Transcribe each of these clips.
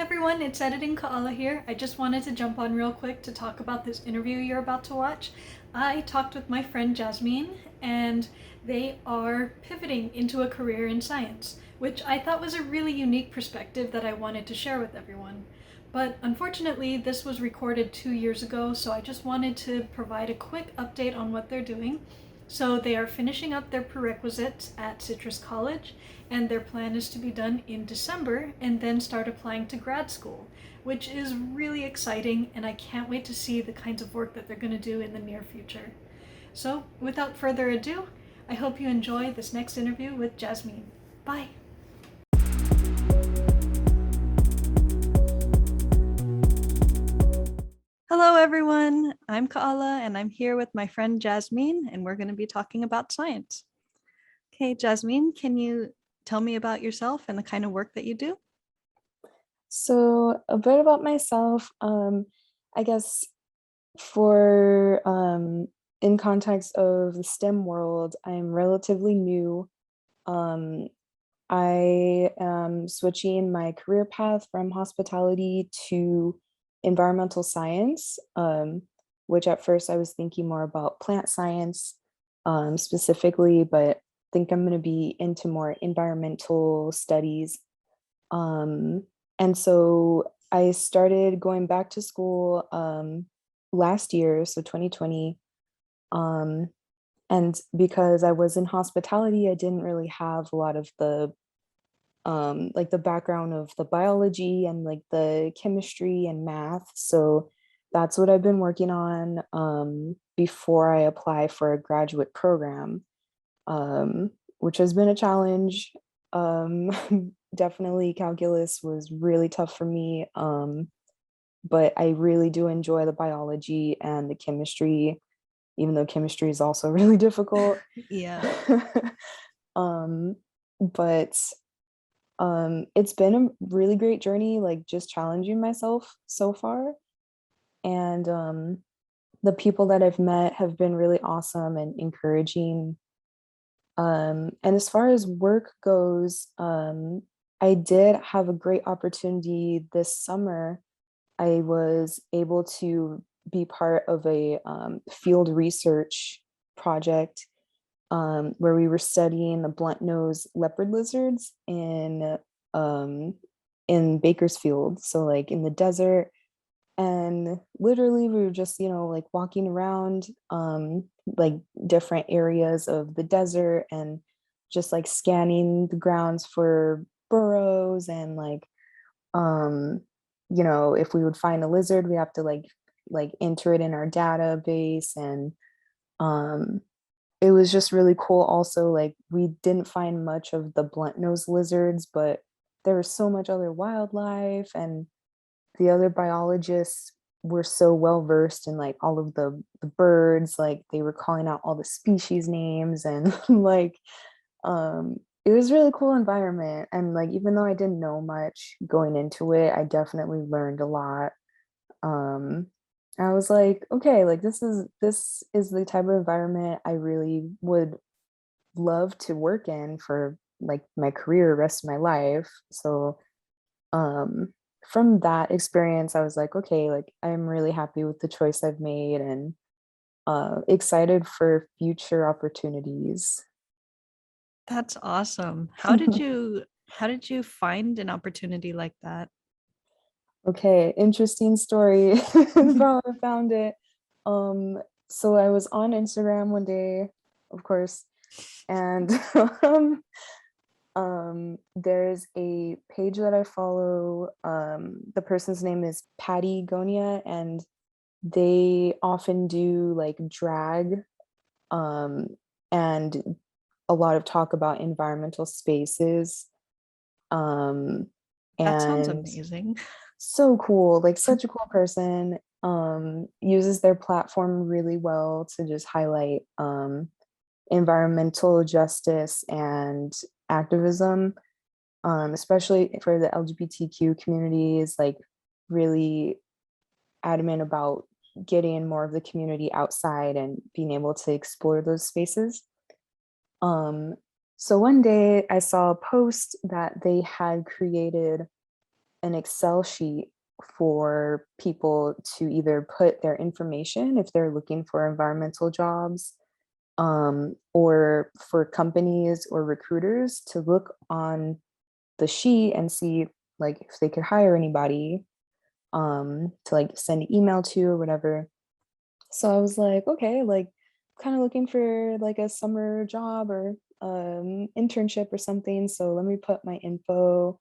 everyone, it's Editing Kaala here. I just wanted to jump on real quick to talk about this interview you're about to watch. I talked with my friend Jazmeen, and they are pivoting into a career in science, which I thought was a really unique perspective that I wanted to share with everyone. But unfortunately, this was recorded 2 years ago, so I just wanted to provide a quick update on what they're doing. So they are finishing up their prerequisites at Citrus College, and their plan is to be done in December and then start applying to grad school, which is really exciting, and I can't wait to see the kinds of work that they're going to do in the near future. So, without further ado, I hope you enjoy this next interview with Jazmeen. Bye! Hello, everyone. I'm Kaala, and I'm here with my friend Jazmeen, and we're going to be talking about science. Okay, Jazmeen, can you tell me about yourself and the kind of work that you do? So a bit about myself, I guess for in context of the STEM world, I'm relatively new. Um, I am switching my career path from hospitality to environmental science, which at first I was thinking more about plant science specifically, but think I'm going to be into more environmental studies. Um, and so I started going back to school last year, so 2020. Um, and because I was in hospitality, I didn't really have a lot of the like the background of the biology and like the chemistry and math. So that's what I've been working on before I apply for a graduate program, which has been a challenge. Um, Definitely calculus was really tough for me, but I really do enjoy the biology and the chemistry, even though chemistry is also really difficult. Yeah. um, but it's been a really great journey, like just challenging myself so far. And the people that I've met have been really awesome and encouraging. And as far as work goes, I did have a great opportunity this summer. I was able to be part of a field research project where we were studying the blunt nose leopard lizards um, in Bakersfield, so like in the desert. And literally we were just, like walking around like different areas of the desert and just like scanning the grounds for burrows and like um if we would find a lizard, we have to like enter it in our database. And um it was just really cool also, like we didn't find much of the blunt nose lizards, but there was so much other wildlife, and the other biologists were so well versed in like all of the birds, like they were calling out all the species names and like it was really cool environment. And like even though I didn't know much going into it, I definitely learned a lot. um I was like, okay, like this is the type of environment I really would love to work in for like my career, rest of my life. So um from that experience, I was like, okay, like I'm really happy with the choice I've made, and excited for future opportunities. That's awesome. How did you find an opportunity like that? Okay, interesting story of how I found it. Um, so I was on Instagram one day, of course, and um, there's a page that I follow. The person's name is Patty Gonia, and they often do like drag um, and a lot of talk about environmental spaces. Um, That sounds and amazing. so cool, like such a cool person. Uses their platform really well to just highlight environmental justice and activism, especially for the LGBTQ communities, like really adamant about getting more of the community outside and being able to explore those spaces. Um, so one day I saw a post that they had created an Excel sheet for people to either put their information if they're looking for environmental jobs, or for companies or recruiters to look on the sheet and see like if they could hire anybody, to like send an email to or whatever. So I was like, okay, like kind of looking for like a summer job or internship or something. So let me put my info.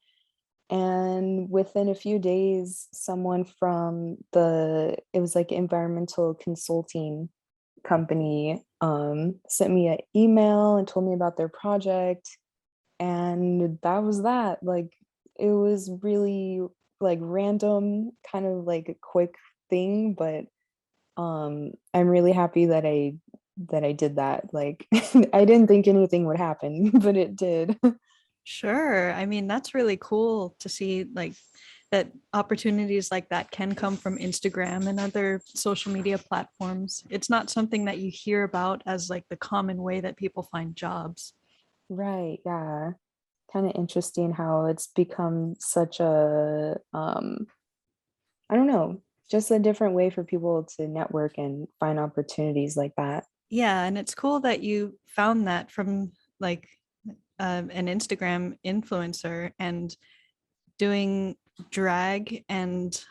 And within a few days, someone from it was like environmental consulting company, sent me an email and told me about their project. And that was that. Like it was really like random, kind of like a quick thing, but I'm really happy that I did that. Like I didn't think anything would happen, but it did. Sure. I mean, that's really cool to see like that opportunities like that can come from Instagram and other social media platforms. It's not something that you hear about as like the common way that people find jobs. Right, yeah. Kind of interesting how it's become such a I don't know, just a different way for people to network and find opportunities like that. Yeah, and it's cool that you found that from like an Instagram influencer and doing drag and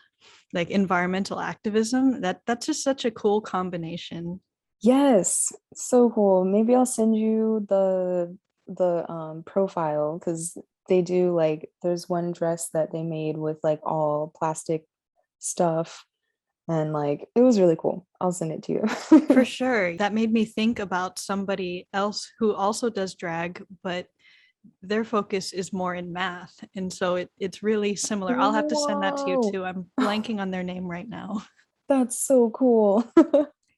like environmental activism. That's just such a cool combination. Yes, so cool. Maybe I'll send you the profile because they do like there's one dress that they made with like all plastic stuff and like it was really cool. I'll send it to For you. sure. That made me think about somebody else who also does drag, but their focus is more in math. And so it's really similar. I'll have to send that to you Whoa, too. I'm blanking on their name right now. that's so cool.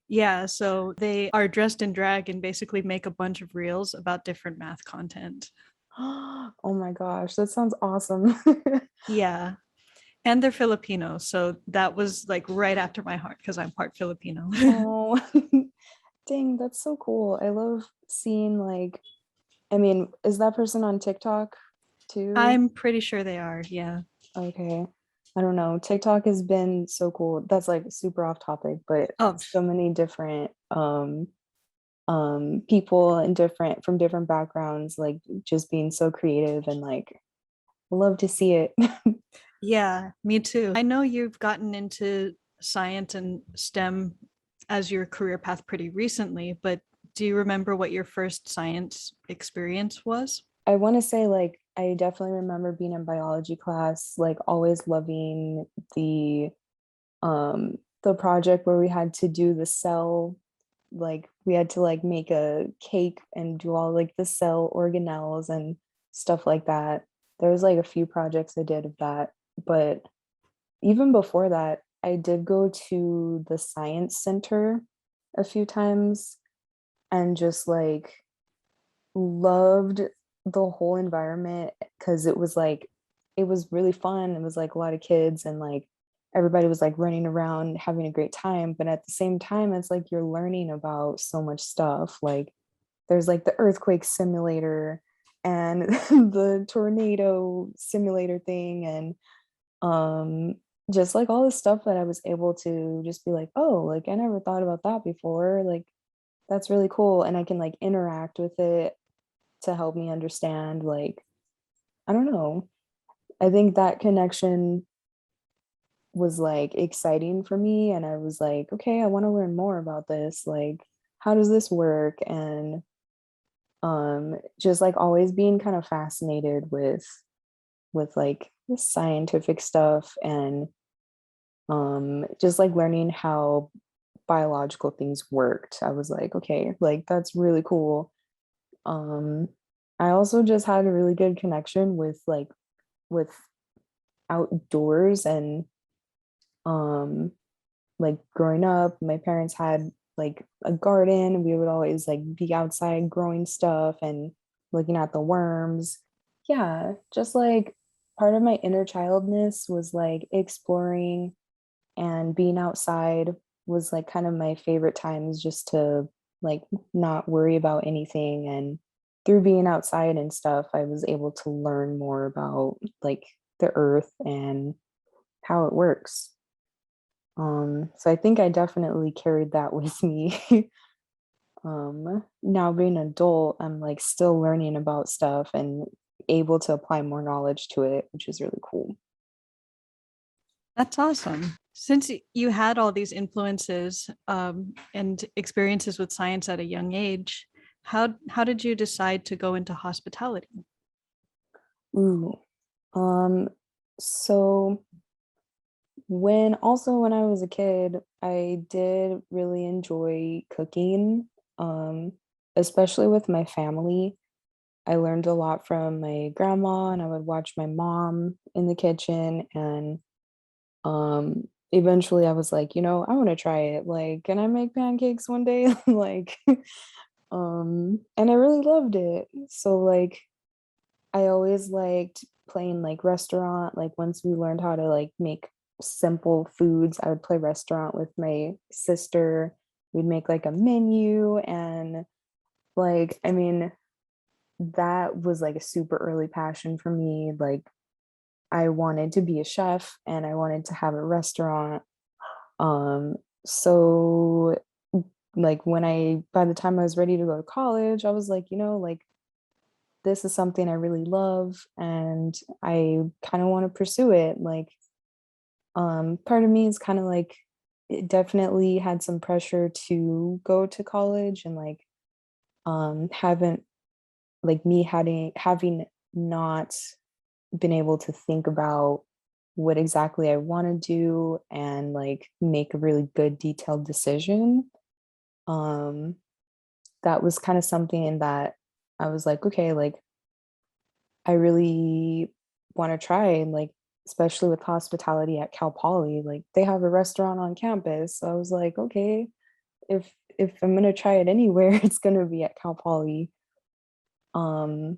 Yeah, so they are dressed in drag and basically make a bunch of reels about different math content. Oh my gosh, that sounds awesome. Yeah, and they're Filipino, so that was like right after my heart because I'm part Filipino. Oh, dang, that's so cool. I love seeing like, I mean, is that person on TikTok too? I'm pretty sure they are. Yeah. Okay. I don't know. TikTok has been so cool. That's like super off topic, but Oh, so many different people and different from different backgrounds, like just being so creative and like love to see it. yeah, me too. I know you've gotten into science and STEM as your career path pretty recently, but do you remember what your first science experience was? I want to say like I definitely remember being in biology class, like always loving the the project where we had to do the cell, like we had to like make a cake and do all like the cell organelles and stuff like that. There was like a few projects I did of that, but even before that, I did go to the science center a few times and just like loved the whole environment because it was like it was really fun. It was like a lot of kids and like everybody was like running around having a great time, but at the same time it's like you're learning about so much stuff. Like there's like the earthquake simulator and the tornado simulator thing and um just like all the stuff that I was able to just be like, oh, like I never thought about that before. Like that's really cool and I can like interact with it to help me understand like I don't know. I think that connection was like exciting for me and I was like, okay, I want to learn more about this. Like how does this work? And just like always being kind of fascinated with like the scientific stuff and just like learning how biological things worked. I was like, okay, like that's really cool. Um I also just had a really good connection with outdoors and um like growing up my parents had like a garden. We would always like be outside growing stuff and looking at the worms. Yeah, just like part of my inner childness was like exploring and being outside was like kind of my favorite times just to like not worry about anything and through being outside and stuff I was able to learn more about like the earth and how it works. So I think I definitely carried that with me. Now being an adult, I'm like still learning about stuff and able to apply more knowledge to it, which is really cool. That's awesome. Since you had all these influences and experiences with science at a young age, how did you decide to go into hospitality? Ooh. Um, so when I was a kid, I did really enjoy cooking, um, especially with my family. I learned a lot from my grandma, and I would watch my mom in the kitchen, and eventually I was like, I want to try it. Like, can I make pancakes one day? Like, and I really loved it. So like I always liked playing like restaurant. Like once we learned how to like make simple foods, I would play restaurant with my sister. We'd make like a menu, and like I mean that was like a super early passion for me. Like I wanted to be a chef and I wanted to have a restaurant. Um so like by the time I was ready to go to college, I was like, like this is something I really love and I kind of want to pursue it. Like, part of me is kind of like it definitely had some pressure to go to college and like haven't like me having not been able to think about what exactly I want to do and like make a really good detailed decision. Um that was kind of something that I was like, okay, like I really want to try and like especially with hospitality at Cal Poly, like they have a restaurant on campus. So I was like, okay, if I'm gonna try it anywhere, it's gonna be at Cal Poly. Um,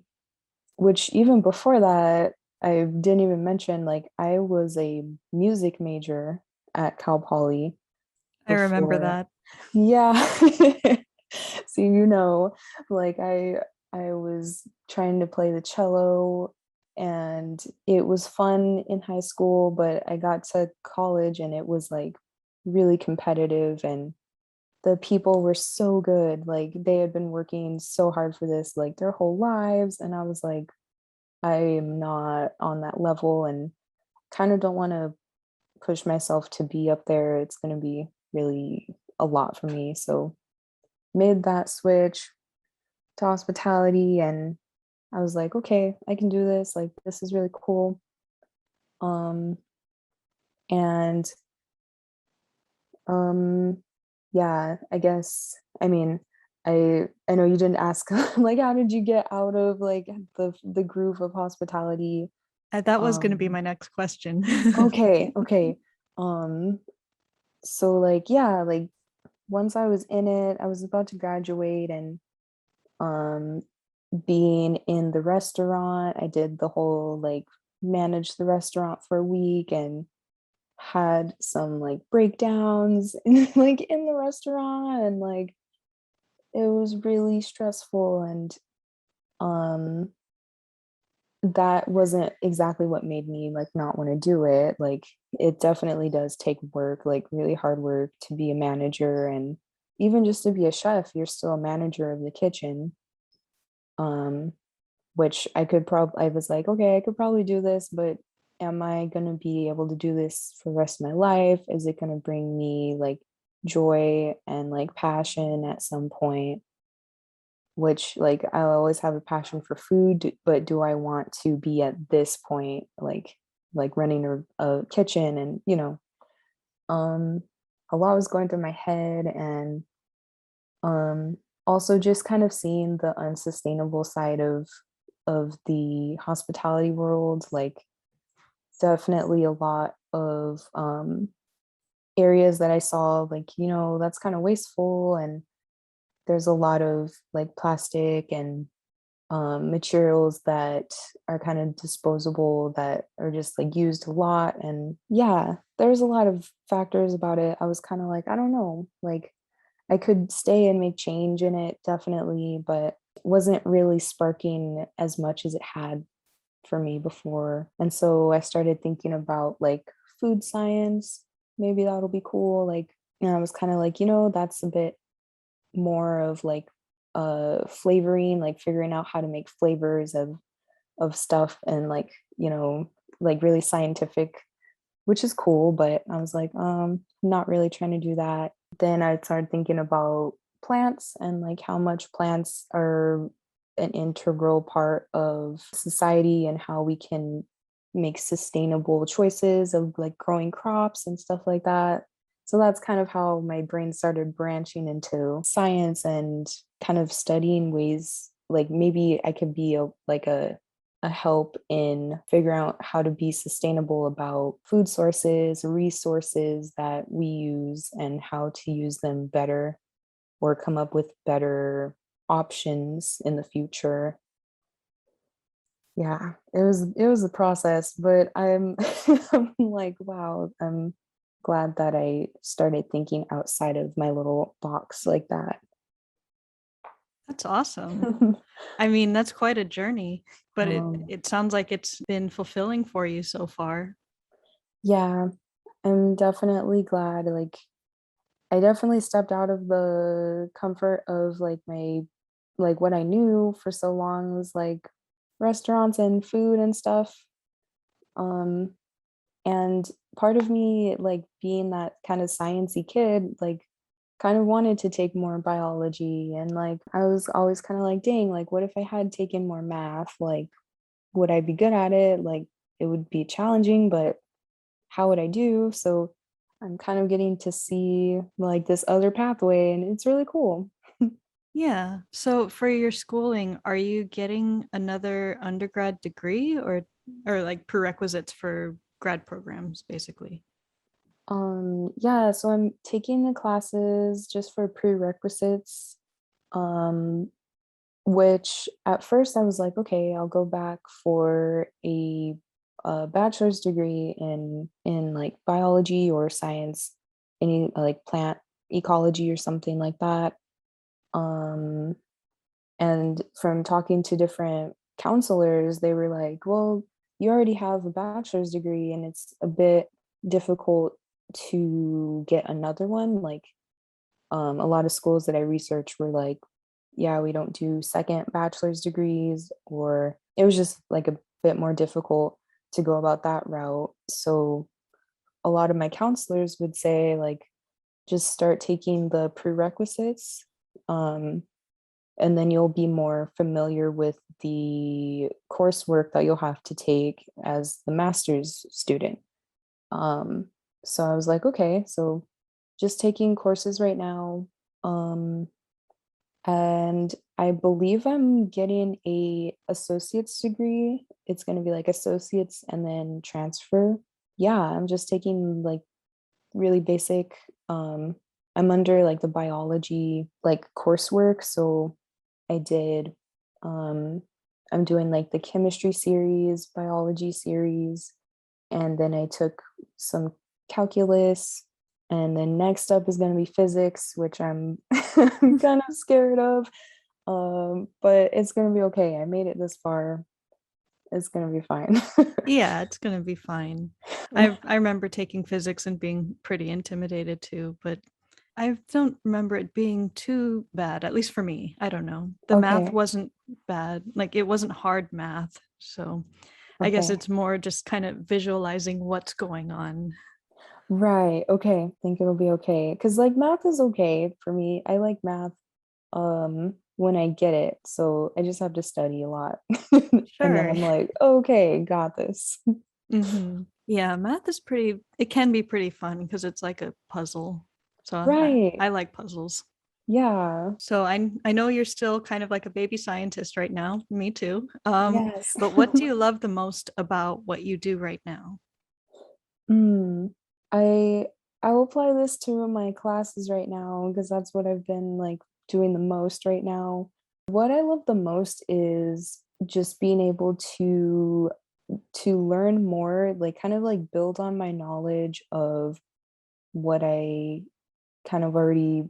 which even before that, I didn't even mention like I was a music major at Cal Poly I remember before. that. Yeah. So like I was trying to play the cello and it was fun in high school, but I got to college and it was like really competitive and the people were so good. Like they had been working so hard for this like their whole lives and I was like I am not on that level and kind of don't want to push myself to be up there. It's going to be really a lot for me. So made that switch to hospitality and I was like, okay, I can do this. Like this is really cool. Um and um yeah, I guess I mean I know you didn't ask like how did you get out of like the groove of hospitality? That was going to be Um my next question. okay. Um so like yeah, like once I was in it, I was about to graduate and um being in the restaurant, I did the whole like manage the restaurant for a week and had some like breakdowns like in the restaurant and like it was really stressful and um that wasn't exactly what made me like not want to do it. Like it definitely does take work, like really hard work to be a manager and even just to be a chef, you're still a manager of the kitchen. Um which I was like, okay, I could probably do this, but am I going to be able to do this for the rest of my life? Is it going to bring me like joy and like passion at some point? Which like I always have a passion for food, but do I want to be at this point, like running a kitchen and um, a lot was going through my head and um also just kind of seeing the unsustainable side of the hospitality world, like definitely a lot of areas that I saw like that's kind of wasteful and there's a lot of like plastic and materials that are kind of disposable that are just like used a lot and yeah, there's a lot of factors about it. I was kind of like I don't know, like I could stay and make change in it definitely, but it wasn't really sparking as much as it had for me before. And so I started thinking about like food science. Maybe that'll be cool. Like, and I was kind of like, that's a bit more of like flavoring, like figuring out how to make flavors of stuff and like, like really scientific, which is cool, but I was like, not really trying to do that. Then I started thinking about plants and like how much plants are an integral part of society and how we can make sustainable choices of like growing crops and stuff like that. So that's kind of how my brain started branching into science and kind of studying ways like maybe I could be a help in figuring out how to be sustainable about food sources, resources that we use, and how to use them better or come up with better options in the future. Yeah, it was a process, but I'm I'm like, wow, I'm glad that I started thinking outside of my little box like that. That's awesome. I mean, that's quite a journey, but it Um, it sounds like it's been fulfilling for you so far. yeah, I'm definitely glad. Like, I definitely stepped out of the comfort of like like what I knew for so long was like restaurants and food and stuff. Um, and part of me, like being that kind of sciencey kid, like kind of wanted to take more biology. And like I was always kind of like, dang, like what if I had taken more math? Like, would I be good at it? Like it would be challenging, but how would I do? So I'm kind of getting to see like this other pathway and it's really cool. Yeah. So for your schooling, are you getting another undergrad degree or like prerequisites for grad programs, basically? Yeah, so I'm taking the classes just for prerequisites. Um, which at first I was like, okay, I'll go back for a bachelor's degree in like biology or science, any like plant ecology or something like that. Um, and from talking to different counselors, they were like, well, you already have a bachelor's degree and it's a bit difficult to get another one. Like a lot of schools that I researched were like, yeah, we don't do second bachelor's degrees, or it was just like a bit more difficult to go about that route. So a lot of my counselors would say, like, just start taking the prerequisites, um, and then you'll be more familiar with the coursework that you'll have to take as the master's student. Um, so I was like, okay, so just taking courses right now. Um, and I believe I'm getting a associate's degree. It's going to be like associates and then transfer. Yeah, I'm just taking like really basic I'm under like the biology like coursework, so I did um I'm doing like the chemistry series, biology series, and then I took some calculus, and then next up is going to be physics, which I'm kind of scared of, but it's going to be okay. I made it this far. It's going to be fine. Yeah, it's gonna be fine. I remember taking physics and being pretty intimidated too, but I don't remember it being too bad, at least for me. I don't know. The math Okay. wasn't bad. Like it wasn't hard math. So I guess Okay. it's more just kind of visualizing what's going on. Right. Okay. Think it'll be okay. Because like math is okay for me. I like math when I get it. So I just have to study a lot. And then Sure. I'm like, okay, got this. Yeah, math is pretty, it can be pretty fun because it's like a puzzle. So Right. I like puzzles. Yeah. So I know you're still kind of like a baby scientist right now. Me too. Yes. But what do you love the most about what you do right now? Mm. I I will apply this to my classes right now because that's what I've been like doing the most right now. What I love the most is just being able to learn more, like kind of like build on my knowledge of what I kind of already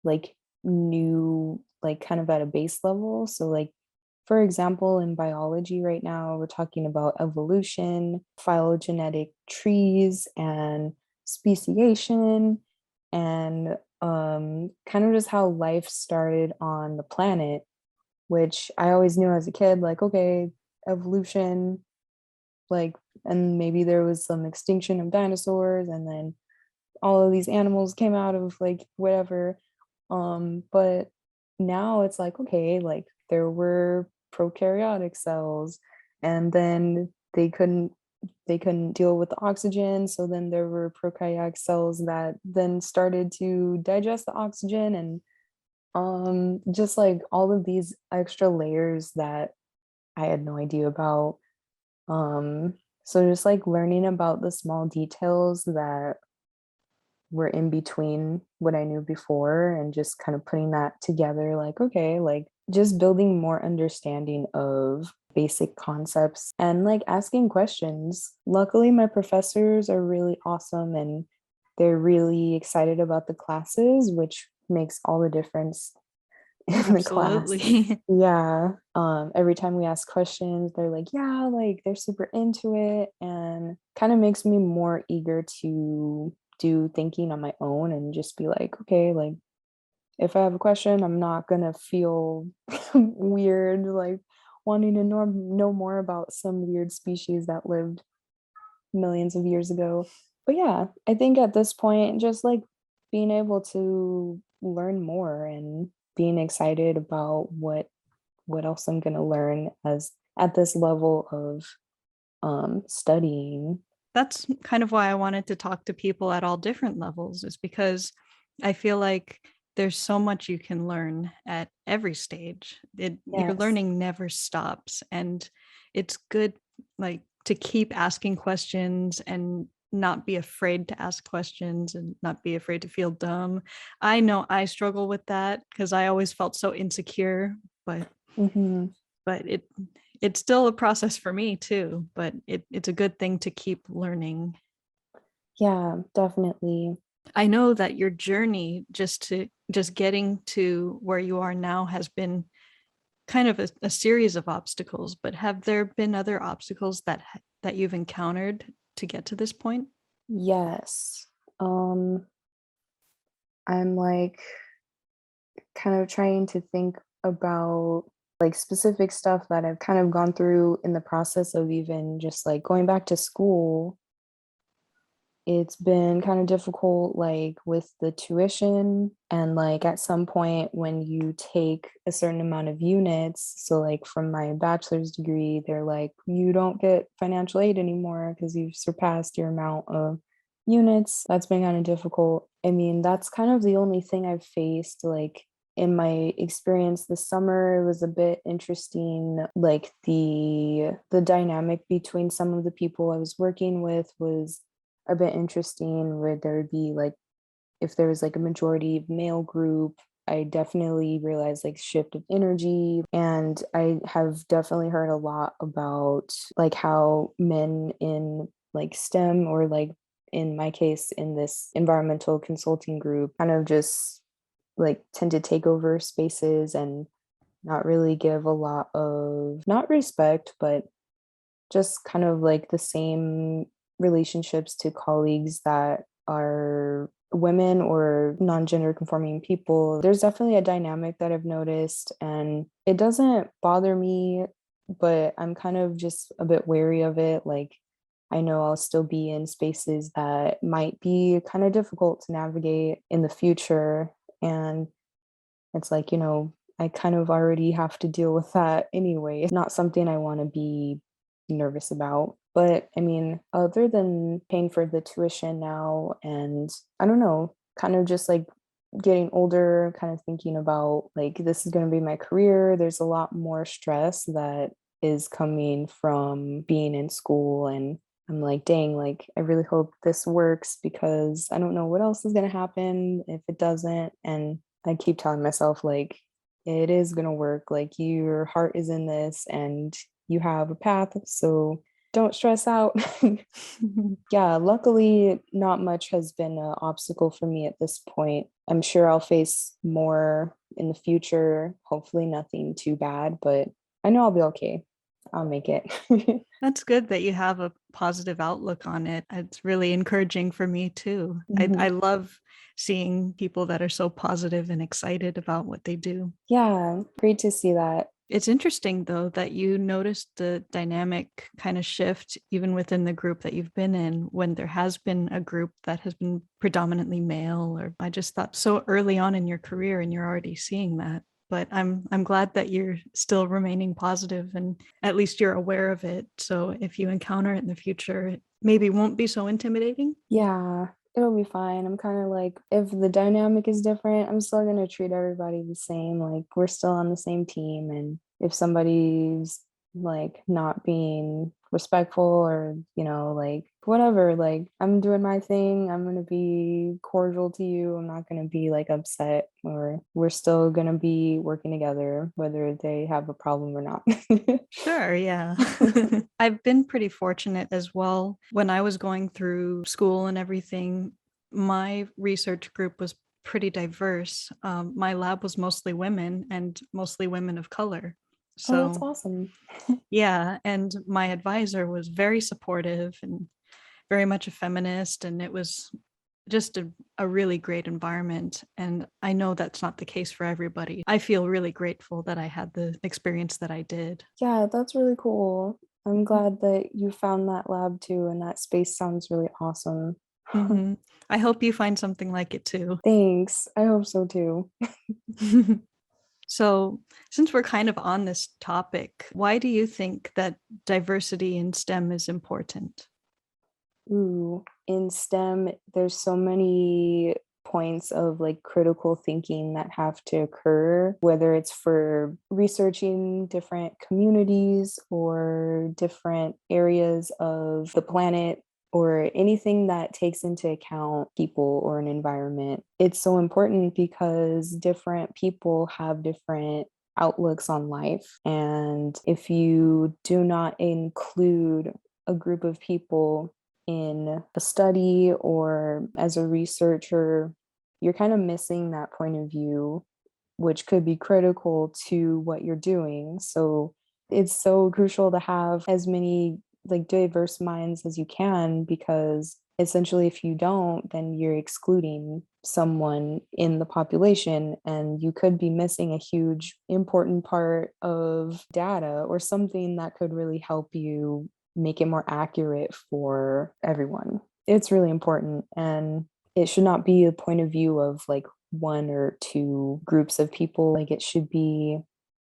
like knew like kind of at a base level. So like for example, in biology right now, we're talking about evolution, phylogenetic trees, and speciation, and kind of just how life started on the planet, which I always knew as a kid, like, okay, evolution, like, and maybe there was some extinction of dinosaurs, and then all of these animals came out of like whatever. But now it's like, okay, like there were prokaryotic cells, and then they couldn't deal with the oxygen, so then there were prokaryotic cells that then started to digest the oxygen, and just like all of these extra layers that I had no idea about. um so just like learning about the small details that were in between what I knew before, and just kind of putting that together, like, okay, like just building more understanding of basic concepts and like asking questions. Luckily, my professors are really awesome and they're really excited about the classes, which makes all the difference in the class. Absolutely. Yeah. Every time we ask questions, they're like, yeah, like they're super into it, and kind of makes me more eager to do thinking on my own and just be like, okay, like if I have a question, I'm not gonna feel weird, like wanting to know more about some weird species that lived millions of years ago. But yeah, I think at this point, just like being able to learn more and being excited about what else I'm gonna learn as at this level of studying. That's kind of why I wanted to talk to people at all different levels, is because I feel like there's so much you can learn at every stage. Your Yes. learning never stops. And it's good, like, to keep asking questions and not be afraid to ask questions and not be afraid to feel dumb. I know I struggle with that because I always felt so insecure, but Hmm. but it's still a process for me too, but it's a good thing to keep learning. Yeah, definitely. I know that your journey just getting to where you are now has been kind of a series of obstacles, but have there been other obstacles that you've encountered to get to this point? Yes. Um, I'm like kind of trying to think about like specific stuff that I've kind of gone through in the process of even just like going back to school. It's been kind of difficult, like with the tuition, and like at some point when you take a certain amount of units, so like from my bachelor's degree, they're like, you don't get financial aid anymore because you've surpassed your amount of units. That's been kind of difficult. I mean, that's kind of the only thing I've faced. Like in my experience this summer, it was a bit interesting. Like the dynamic between some of the people I was working with was a bit interesting, where there would be like, if there was like a majority male group, I definitely realized like shift of energy. And I have definitely heard a lot about like how men in like STEM, or like in my case in this environmental consulting group, kind of just like tend to take over spaces and not really give a lot of, not respect, but just kind of like the same relationships to colleagues that are women or non-gender conforming people. There's definitely a dynamic that I've noticed, and it doesn't bother me, but I'm kind of just a bit wary of it. Like I know I'll still be in spaces that might be kind of difficult to navigate in the future, and it's like, I kind of already have to deal with that anyway. It's not something I want to be nervous about. But I mean, other than paying for the tuition now, and I don't know, kind of just like getting older, kind of thinking about like this is going to be my career, there's a lot more stress that is coming from being in school. And I'm like, dang, like I really hope this works because I don't know what else is going to happen if it doesn't. And I keep telling myself, like, it is going to work. Like, your heart is in this and you have a path. So don't stress out. Yeah, luckily, not much has been an obstacle for me at this point. I'm sure I'll face more in the future. Hopefully, nothing too bad, but I know I'll be okay. I'll make it. That's good that you have a positive outlook on it. It's really encouraging for me too. I Mhm. love seeing people that are so positive and excited about what they do. Yeah, great to see that. It's interesting though that you noticed the dynamic kind of shift even within the group that you've been in when there has been a group that has been predominantly male. Or I just thought so early on in your career and you're already seeing that. But I'm glad that you're still remaining positive and at least you're aware of it. So if you encounter it in the future, it maybe won't be so intimidating. Yeah, it'll be fine. I'm kind of like, if the dynamic is different, I'm still gonna treat everybody the same. Like we're still on the same team. And if somebody's like not being respectful or, like whatever, like I'm doing my thing, I'm gonna be cordial to you. I'm not gonna be like upset, or we're still gonna be working together, whether they have a problem or not. Sure, yeah. I've been pretty fortunate as well. When I was going through school and everything, my research group was pretty diverse. My lab was mostly women and mostly women of color. Oh, that's So, awesome. yeah, and my advisor was very supportive and very much a feminist, and it was just a really great environment. And I know that's not the case for everybody. I feel really grateful that I had the experience that I did. Yeah, that's really cool. I'm glad that you found that lab too, and that space sounds really awesome. Mm-hmm. I hope you find something like it too. Thanks. I hope so too. So, since we're kind of on this topic, why do you think that diversity in STEM is important? Ooh, in STEM, there's so many points of like critical thinking that have to occur, whether it's for researching different communities or different areas of the planet or anything that takes into account people or an environment. It's so important because different people have different outlooks on life. And if you do not include a group of people in a study or as a researcher, you're kind of missing that point of view, which could be critical to what you're doing. So it's so crucial to have as many like diverse minds as you can, because essentially if you don't, then you're excluding someone in the population and you could be missing a huge important part of data or something that could really help you make it more accurate for everyone. It's really important, and it should not be a point of view of like one or two groups of people. Like it should be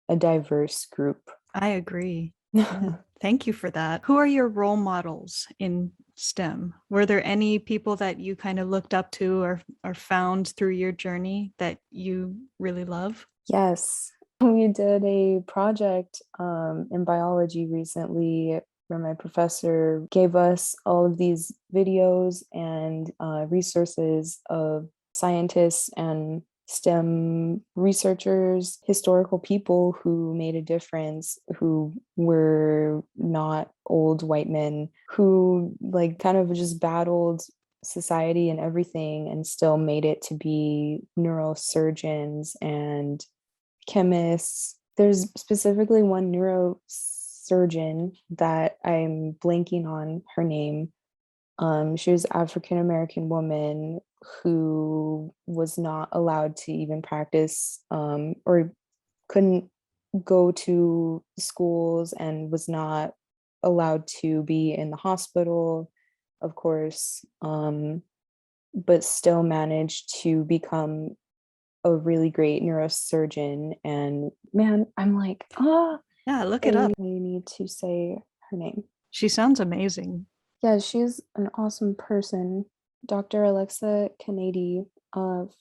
a diverse group. I agree. Yeah. Thank you for that. Who are your role models in STEM? Were there any people that you kind of looked up to or found through your journey that you really love? Yes, we did a project in biology recently where my professor gave us all of these videos and resources of scientists and STEM researchers, historical people who made a difference, who were not old white men, who like kind of just battled society and everything and still made it to be neurosurgeons and chemists. There's specifically one neurosurgeon that I'm blanking on her name. She was an African American woman who was not allowed to even practice or couldn't go to schools and was not allowed to be in the hospital, of course, but still managed to become a really great neurosurgeon. And man, I'm like, Yeah, look it I up. need to say her name. She sounds amazing. Yeah, she's an awesome person. Dr. Alexa Kennedy,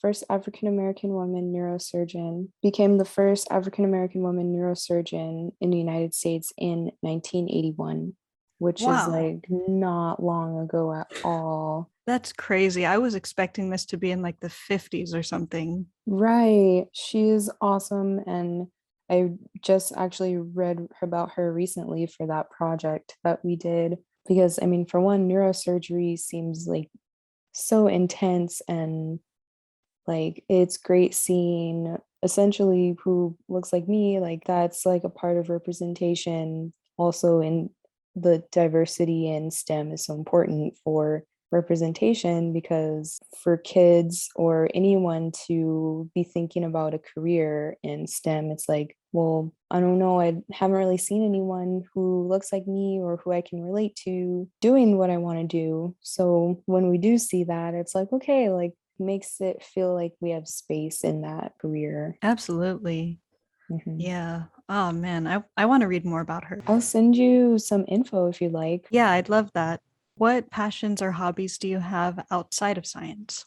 first African American woman neurosurgeon, became the first African American woman neurosurgeon in the United States in 1981, which is Wow. like not long ago at all. That's crazy. I was expecting this to be in like the 50s or something. Right. She is awesome. And I just actually read about her recently for that project that we did. Because, I mean, for one, neurosurgery seems like so intense, and like it's great seeing essentially who looks like me, like that's like a part of representation also in the diversity in STEM is so important for representation because for kids or anyone to be thinking about a career in STEM, it's like, well, I don't know, I haven't really seen anyone who looks like me or who I can relate to doing what I want to do. So when we do see that, it's like, okay, like makes it feel like we have space in that career. Absolutely. Mhm. Yeah. Oh man, I want to read more about her. I'll send you some info if you like. Yeah, I'd love that. What passions or hobbies do you have outside of science?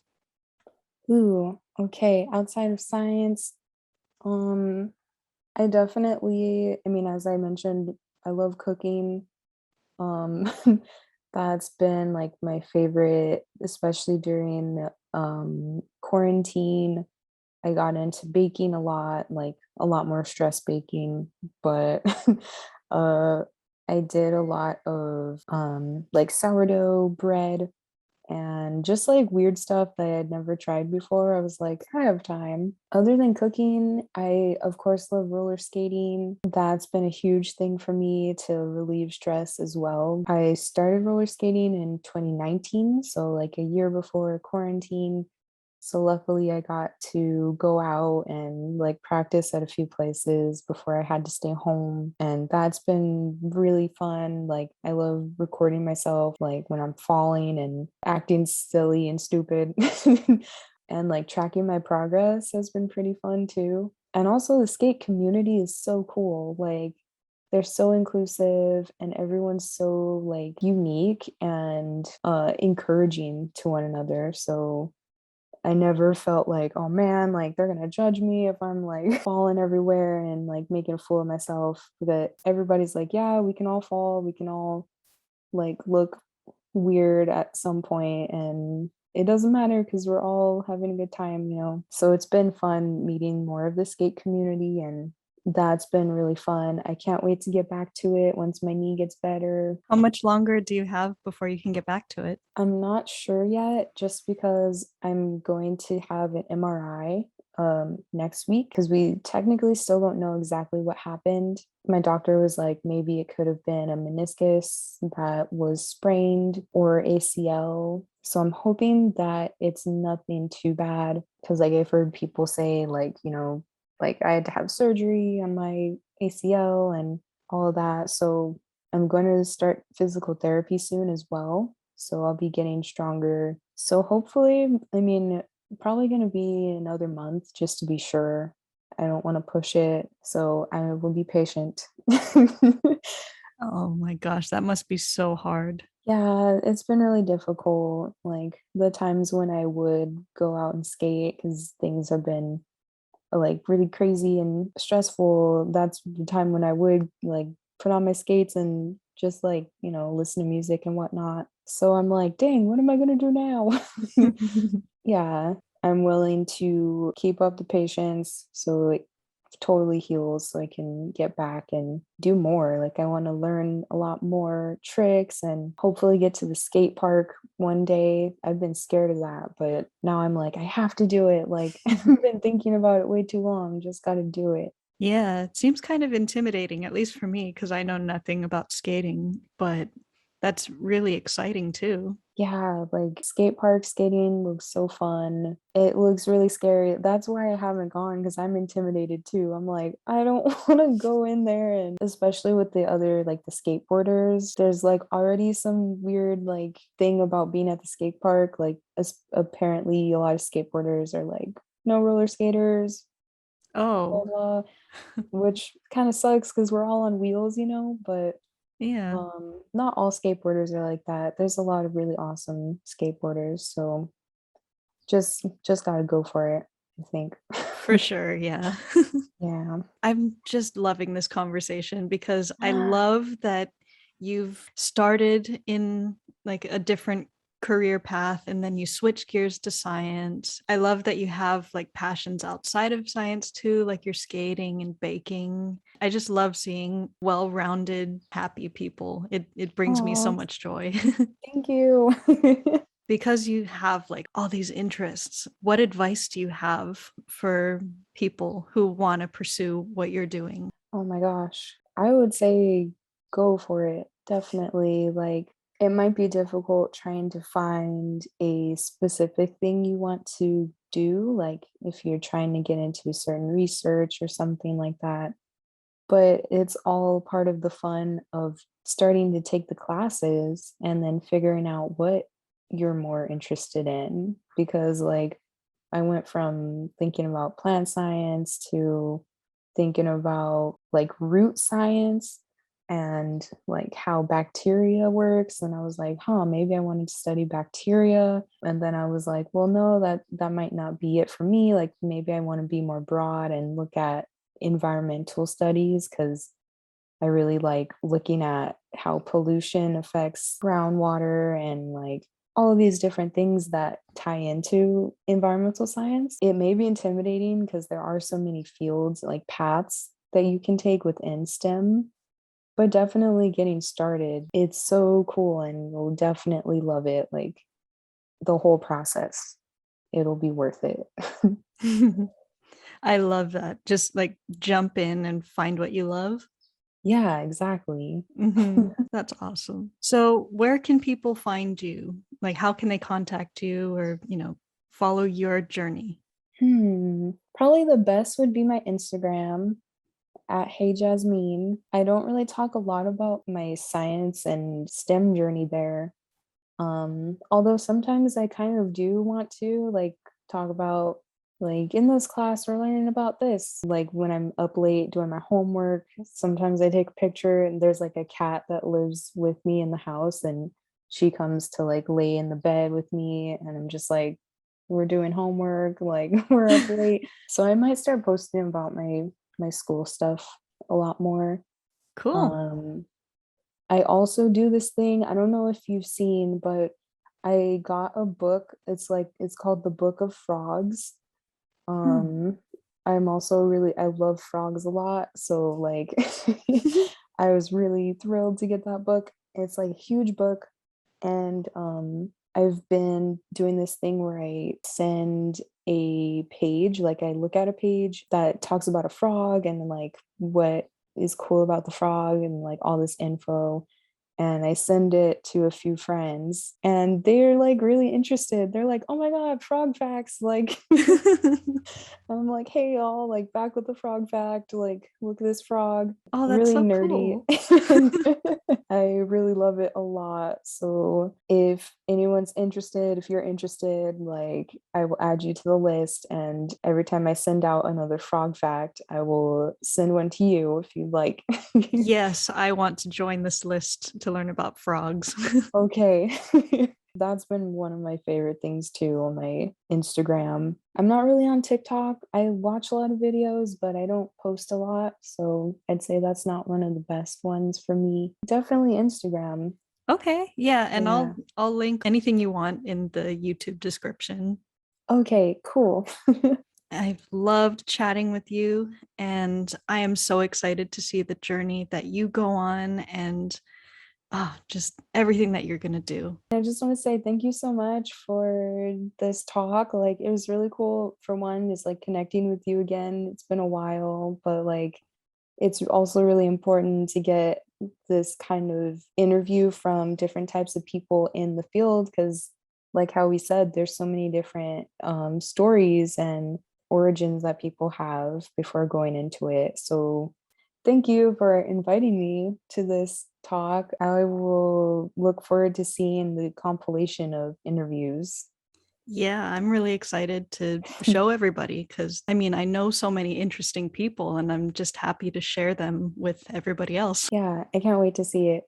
Ooh, okay. Outside of science, um, I definitely, I mean, as I mentioned, I love cooking. Um, that's been like my favorite, especially during quarantine. I got into baking a lot, like a lot more stress baking, but uh I did a lot of like sourdough bread and just like weird stuff that I had never tried before. I was like, I have time. Other than cooking, I of course love roller skating. That's been a huge thing for me to relieve stress as well. I started roller skating in 2019, so like a year before quarantine. So luckily I got to go out and like practice at a few places before I had to stay home. And that's been really fun. Like I love recording myself like when I'm falling and acting silly and stupid. And like tracking my progress has been pretty fun too. And also the skate community is so cool. Like they're so inclusive and everyone's so like unique and encouraging to one another. So I never felt like, oh man, like they're gonna judge me if I'm like falling everywhere and like making a fool of myself. That everybody's like, yeah, we can all fall, we can all like look weird at some point, and it doesn't matter because we're all having a good time, you know. So it's been fun meeting more of the skate community, and that's been really fun. I can't wait to get back to it once my knee gets better. How much longer do you have before you can get back to it? I'm not sure yet, just because I'm going to have an MRI next week because we technically still don't know exactly what happened. My doctor was like, maybe it could have been a meniscus that was sprained or ACL. So I'm hoping that it's nothing too bad because, like, I've heard people say, like, you know, like I had to have surgery on my ACL and all of that. So I'm going to start physical therapy soon as well. So I'll be getting stronger. So hopefully, I mean, probably going to be another month just to be sure. I don't want to push it. So I will be patient. Oh my gosh, that must be so hard. Yeah, it's been really difficult. Like the times when I would go out and skate because things have been like really crazy and stressful, that's the time when I would like put on my skates and just like, you know, listen to music and whatnot. So I'm like, dang, what am I gonna do now? Yeah, I'm willing to keep up the patience so it totally heals so I can get back and do more. Like I want to learn a lot more tricks and hopefully get to the skate park one day. I've been scared of that, but now I'm like, I have to do it. Like I've been thinking about it way too long. Just got to do it. Yeah, it seems kind of intimidating, at least for me, because I know nothing about skating, but that's really exciting too. Yeah, like skate park skating looks so fun. It looks really scary. That's why I haven't gone because I'm intimidated too. I'm like, I don't want to go in there. And especially with the other, like the skateboarders, there's like already some weird like thing about being at the skate park. Like, apparently, a lot of skateboarders are like, no roller skaters, blah, Oh, blah, which kind of sucks because we're all on wheels, you know, but yeah, not all skateboarders are like that. There's a lot of really awesome skateboarders, so just gotta go for it, I think. for sure. Yeah. Yeah. I'm just loving this conversation because I Yeah. love that you've started in like a different career path and then you switch gears to science. I love that you have like passions outside of science too, like you're skating and baking. I just love seeing well-rounded, happy people. It brings me so Oh, much joy. thank you. Because you have like all these interests, what advice do you have for people who want to pursue what you're doing? Oh my gosh. I would say go for it. Definitely. Like, it might be difficult trying to find a specific thing you want to do, like if you're trying to get into a certain research or something like that. But it's all part of the fun of starting to take the classes and then figuring out what you're more interested in. Because, like, I went from thinking about plant science to thinking about like root science and like how bacteria works. And I was like, huh, maybe I wanted to study bacteria. And then I was like, well, no, that might not be it for me. Like maybe I want to be more broad and look at environmental studies because I really like looking at how pollution affects groundwater and like all of these different things that tie into environmental science. It may be intimidating because there are so many fields, like paths that you can take within STEM, but definitely getting started. It's so cool and you'll definitely love it. Like the whole process, it'll be worth it. I love that. Just like jump in and find what you love. Yeah, exactly. That's awesome. So, where can people find you? Like, how can they contact you or, follow your journey? Probably the best would be my Instagram at Hey Jazmeen. I don't really talk a lot about my science and STEM journey there. Although sometimes I kind of do want to like talk about like in this class we're learning about this. Like when I'm up late doing my homework, sometimes I take a picture and there's like a cat that lives with me in the house and she comes to like lay in the bed with me and I'm just like we're doing homework, like we're up late. So I might start posting about my school stuff a lot more. Cool. Um I also do this thing, I don't know if you've seen, but I got a book. It's called The Book of Frogs. Hmm. Um, I love frogs a lot, so like I was really thrilled to get that book. It's like a huge book, and I've been doing this thing where I send a page, like I look at a page that talks about a frog and like what is cool about the frog and like all this info and I send it to a few friends and they're like really interested. They're like, "Oh my god, frog facts." Like I'm like, "Hey y'all, like back with the frog fact. Like look at this frog." Oh, that's Really so nerdy. cool. And I really love it a lot. So if anyone's interested, if you're interested, like I will add you to the list and every time I send out another frog fact, I will send one to you if you'd like. Yes, I want to join this list to learn about frogs. Okay. That's been one of my favorite things too on my Instagram. I'm not really on TikTok. I watch a lot of videos, but I don't post a lot. So I'd say that's not one of the best ones for me. Definitely Instagram. Okay, yeah, and Yeah. I'll link anything you want in the YouTube description. Okay, cool. I've loved chatting with you, and I am so excited to see the journey that you go on and just everything that you're going to do. I just want to say thank you so much for this talk. Like it was really cool for one, is like connecting with you again. It's been a while, but like it's also really important to get this kind of interview from different types of people in the field because like how we said there's so many different stories and origins that people have before going into it. So thank you for inviting me to this talk. I will look forward to seeing the compilation of interviews. Yeah, I'm really excited to show everybody because I mean, I know so many interesting people and I'm just happy to share them with everybody else. Yeah, I can't wait to see it.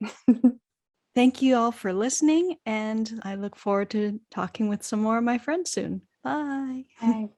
Thank you all for listening, and I look forward to talking with some more of my friends soon. Bye. Bye.